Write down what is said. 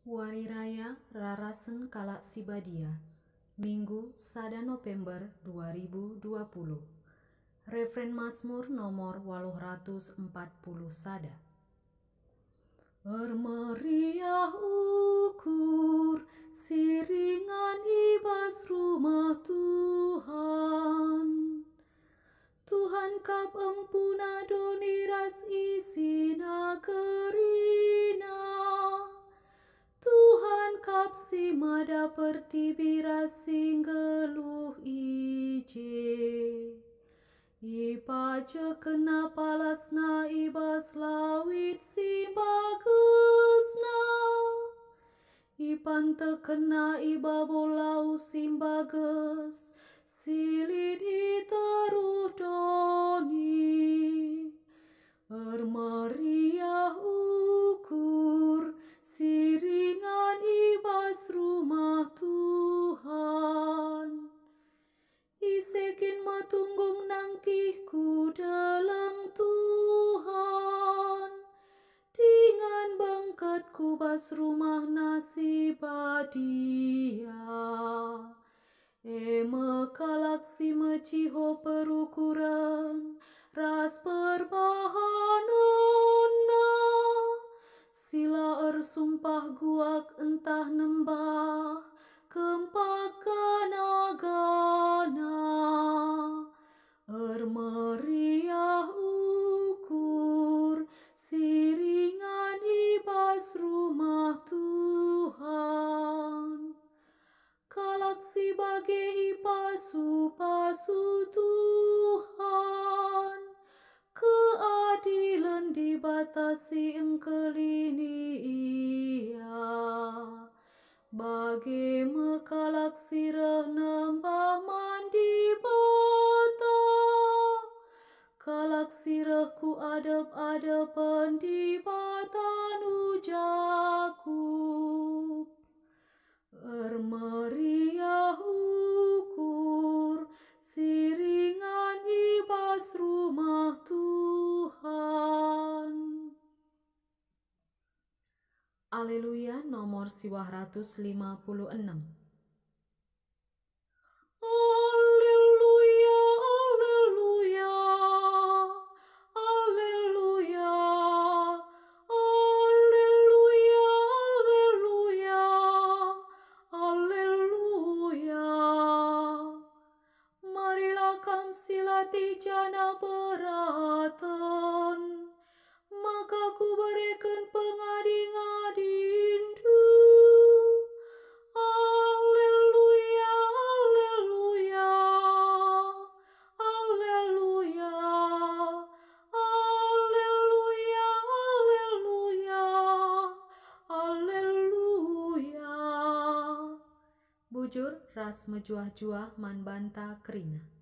Wari Raya Rarasen Kalak Sibadia, Minggu 1 November 2020. Refren Mazmur nomor 840 sada. Bermeriah ukur siringan ibas rumah Tuhan. Tuhan kap empuna doniras isina kerina. Tuhan kap si mada pertibira singgeluh ije. Ipace kena palasna ibas lawit si bagusna. Ipante kena iba bolau simbages silid iteruh doni. Bermeriah ukur siringan ibas rumah Tuhan. Isekin matunggung nangkihku dalam Tuhan. Dengan bengkatku bas rumah nasi badia. Mekalak si meciho perukuran ras perbahanonna. Sila ersumpah guak entah nembah kempak gana-gana. Ermeriah ukur siringan ibas rumah Tuhan. Kalak si bage ipasu-pasu Tuhan. Keadilan dibatasi engkelini ia. Bage mekalak sirah nambah mandi bata. Kalak sirahku adep-adepan di batanu Jakub. Bermeriah ukur siringan ibas rumah Tuhan. Aleluya nomor 156. Aleluya, aleluya, aleluya, aleluya, aleluya, aleluya. Marilah kam silati jana beratan, maka ku berikan pengadi-ngadindu. Aleluya, aleluya, aleluya, aleluya, aleluya, aleluya. Bujur ras mejuah-juah man banta kerina.